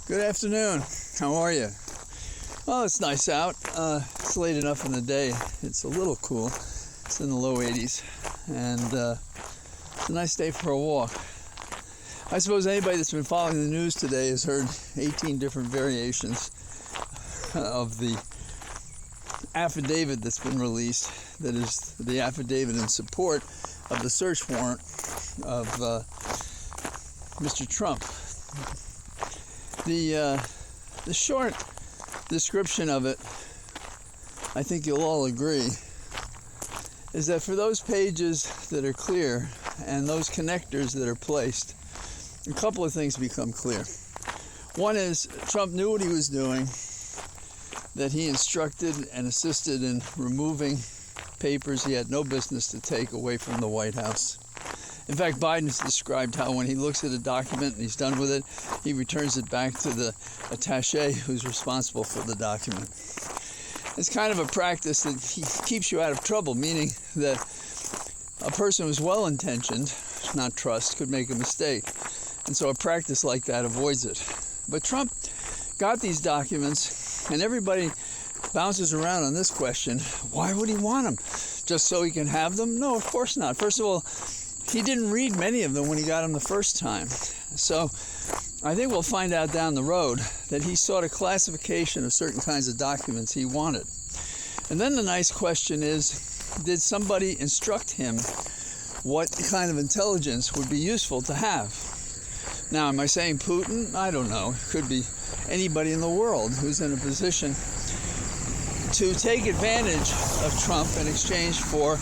Good afternoon. How are you? Well, it's nice out. It's late enough in the day. It's a little cool. It's in the low 80s. And it's a nice day for a walk. I suppose anybody that's been following the news today has heard 18 different variations of the affidavit that's been released. That is the affidavit in support of the search warrant of Mr. Trump. The short description of it, I think you'll all agree, is that for those pages that are clear and those connectors that are placed, a couple of things become clear. One is Trump knew what he was doing, that he instructed and assisted in removing papers he had no business to take away from the White House. In fact, Biden's described how when he looks at a document and he's done with it, he returns it back to the attaché who's responsible for the document. It's kind of a practice that keeps you out of trouble, meaning that a person who's well-intentioned, not trust, could make a mistake. And so a practice like that avoids it. But Trump got these documents, and everybody bounces around on this question. Why would he want them? Just so he can have them? No, of course not. First of all, he didn't read many of them when he got them the first time. So I think we'll find out down the road that he sought a classification of certain kinds of documents he wanted. And then the nice question is, did somebody instruct him what kind of intelligence would be useful to have? Now, am I saying Putin? I don't know. It could be anybody in the world who's in a position to take advantage of Trump in exchange for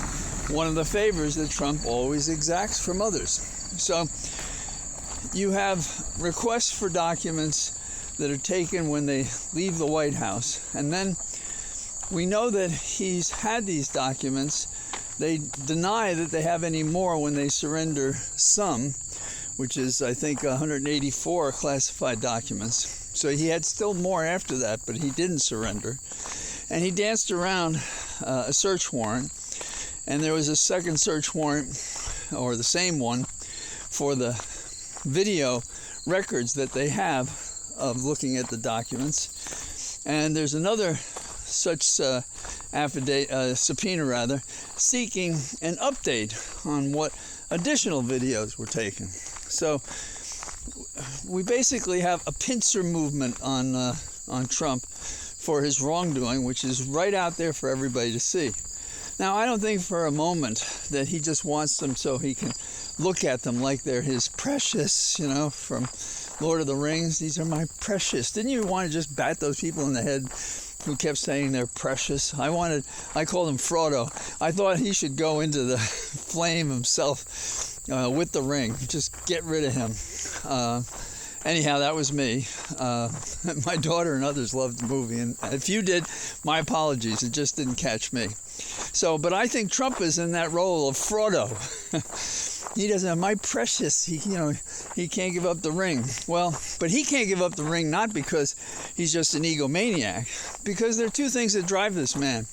one of the favors that Trump always exacts from others. So you have requests for documents that are taken when they leave the White House. And then we know that he's had these documents. They deny that they have any more when they surrender some, which is, I think, 184 classified documents. So he had still more after that, but he didn't surrender. And he danced around a search warrant. And there was a second search warrant, or the same one, for the video records that they have of looking at the documents. And there's another such subpoena, seeking an update on what additional videos were taken. So we basically have a pincer movement on Trump for his wrongdoing, which is right out there for everybody to see. Now, I don't think for a moment that he just wants them so he can look at them like they're his precious, from Lord of the Rings. These are my precious. Didn't you want to just bat those people in the head who kept saying they're precious? I called him Frodo. I thought he should go into the flame himself with the ring. Just get rid of him. Anyhow, that was me. My daughter and others loved the movie, and if you did, my apologies. It just didn't catch me. So, but I think Trump is in that role of Frodo. He doesn't have my precious. He can't give up the ring. Well, but he can't give up the ring not because he's just an egomaniac, because there are two things that drive this man: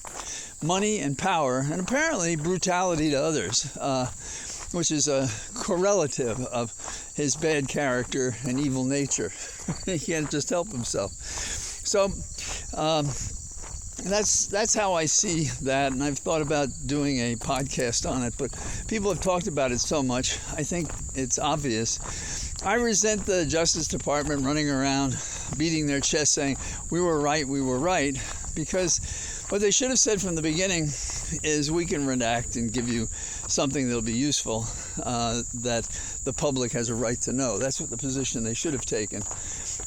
money and power, and apparently brutality to others. Which is a correlative of his bad character and evil nature. He can't just help himself. So that's how I see that, and I've thought about doing a podcast on it, but people have talked about it so much, I think it's obvious. I resent the Justice Department running around beating their chest saying, we were right, because what they should have said from the beginning is we can redact and give you something that'll be useful that the public has a right to know. That's what the position they should have taken.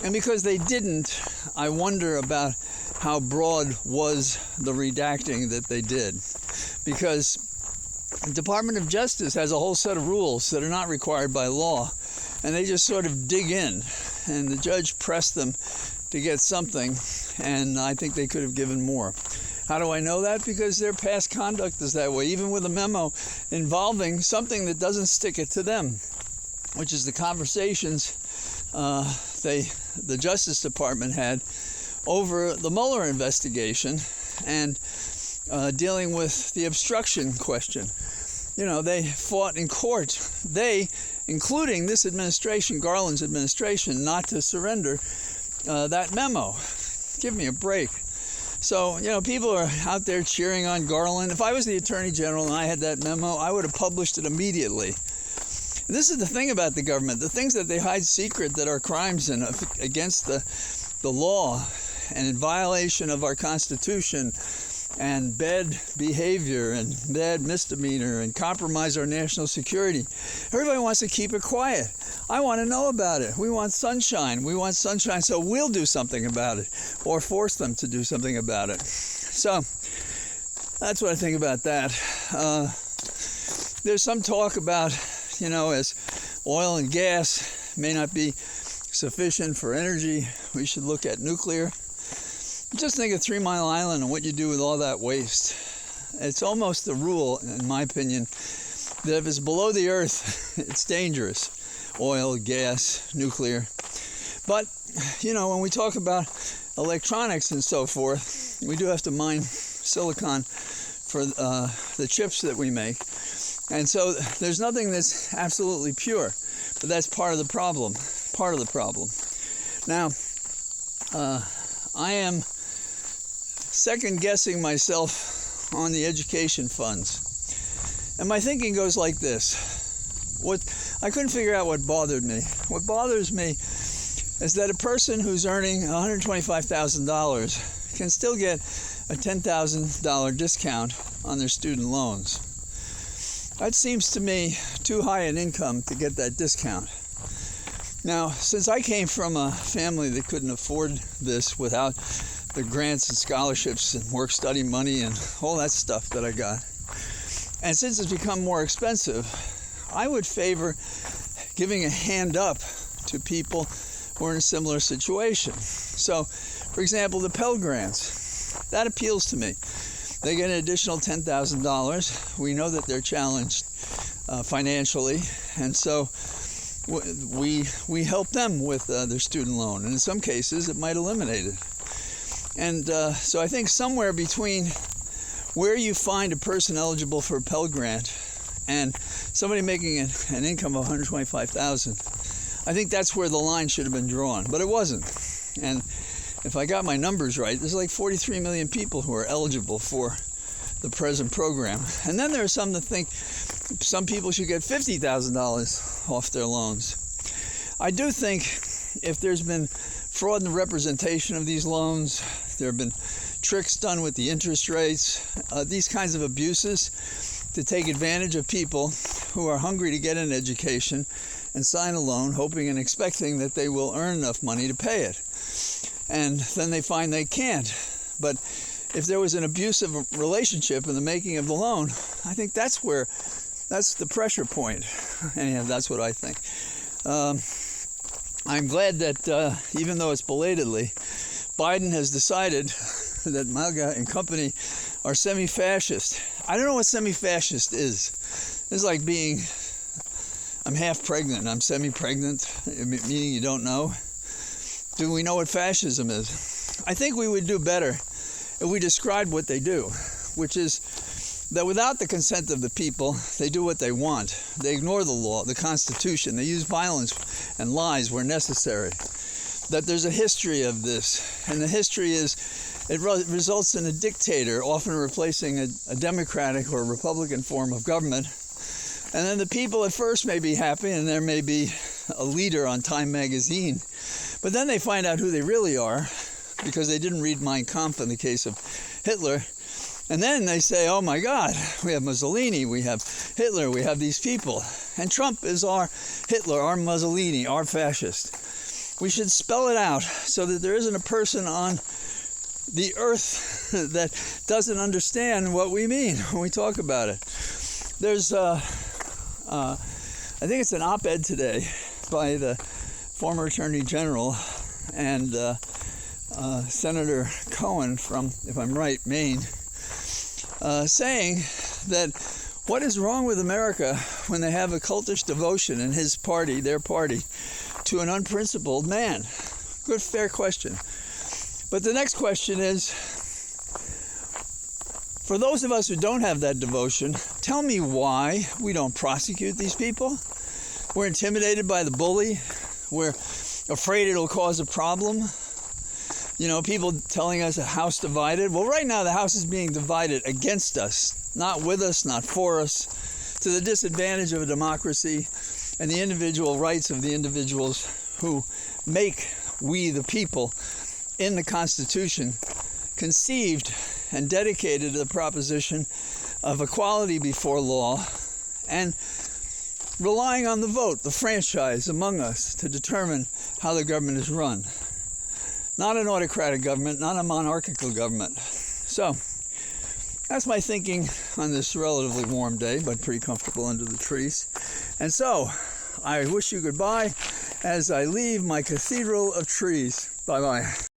And because they didn't, I wonder about how broad was the redacting that they did. Because the Department of Justice has a whole set of rules that are not required by law, and they just sort of dig in. And the judge pressed them to get something, and I think they could have given more. How do I know that? Because their past conduct is that way, even with a memo involving something that doesn't stick it to them, which is the conversations the Justice Department had over the Mueller investigation and dealing with the obstruction question. They fought in court. They, including this administration, Garland's administration, not to surrender. that memo. Give me a break. So, people are out there cheering on Garland. If I was the Attorney General and I had that memo, I would have published it immediately. This is the thing about the government. The things that they hide secret that are crimes and against the law and in violation of our Constitution and bad behavior and bad misdemeanor and compromise our national security. Everybody wants to keep it quiet. I want to know about it. We want sunshine. We want sunshine, so we'll do something about it or force them to do something about it. So that's what I think about that. There's some talk about, as oil and gas may not be sufficient for energy, we should look at nuclear. Just think of 3 Mile Island and what you do with all that waste. It's almost the rule, in my opinion, that if it's below the earth, it's dangerous. Oil, gas, nuclear. But, when we talk about electronics and so forth, we do have to mine silicon for the chips that we make. And so there's nothing that's absolutely pure. But that's part of the problem. Now, I am second-guessing myself on the education funds. And my thinking goes like this. I couldn't figure out what bothered me. What bothers me is that a person who's earning $125,000 can still get a $10,000 discount on their student loans. That seems to me too high an income to get that discount. Now, since I came from a family that couldn't afford this without the grants and scholarships and work-study money and all that stuff that I got, and since it's become more expensive, I would favor giving a hand up to people who are in a similar situation. So, for example, the Pell Grants, that appeals to me. They get an additional $10,000. We know that they're challenged financially, and so we help them with their student loan, and in some cases it might eliminate it. And so I think somewhere between where you find a person eligible for a Pell Grant and somebody making an income of $125,000, I think that's where the line should have been drawn, but it wasn't. And if I got my numbers right, there's like 43 million people who are eligible for the present program. And then there are some that think some people should get $50,000 off their loans. I do think if there's been fraud in the representation of these loans, there have been tricks done with the interest rates, these kinds of abuses to take advantage of people who are hungry to get an education and sign a loan hoping and expecting that they will earn enough money to pay it. And then they find they can't. But if there was an abusive relationship in the making of the loan, I think that's the pressure point. Anyhow, that's what I think. I'm glad that even though it's belatedly, Biden has decided that MAGA and company are semi-fascist. I don't know what semi-fascist is. It's like I'm half pregnant, I'm semi-pregnant, meaning you don't know. Do we know what fascism is? I think we would do better if we described what they do, which is that without the consent of the people, they do what they want. They ignore the law, the Constitution. They use violence and lies where necessary. That there's a history of this, and the history is it results in a dictator, often replacing a democratic or republican form of government. And then the people at first may be happy, and there may be a leader on Time magazine. But then they find out who they really are, because they didn't read Mein Kampf in the case of Hitler. And then they say, oh my God, we have Mussolini, we have Hitler, we have these people. And Trump is our Hitler, our Mussolini, our fascist. We should spell it out so that there isn't a person on the earth that doesn't understand what we mean when we talk about it. There's, I think it's an op-ed today by the former Attorney General and Senator Cohen from, if I'm right, Maine, saying that what is wrong with America when they have a cultish devotion in his party, their party, to an unprincipled man? Good, fair question. But the next question is, for those of us who don't have that devotion, tell me why we don't prosecute these people. We're intimidated by the bully. We're afraid it'll cause a problem. People telling us a house divided. Well, right now the house is being divided against us, not with us, not for us, to the disadvantage of a democracy and the individual rights of the individuals who make we the people in the Constitution conceived and dedicated to the proposition of equality before law and relying on the vote, the franchise among us to determine how the government is run. Not an autocratic government, not a monarchical government. So, that's my thinking on this relatively warm day, but pretty comfortable under the trees. And so, I wish you goodbye as I leave my cathedral of trees. Bye-bye.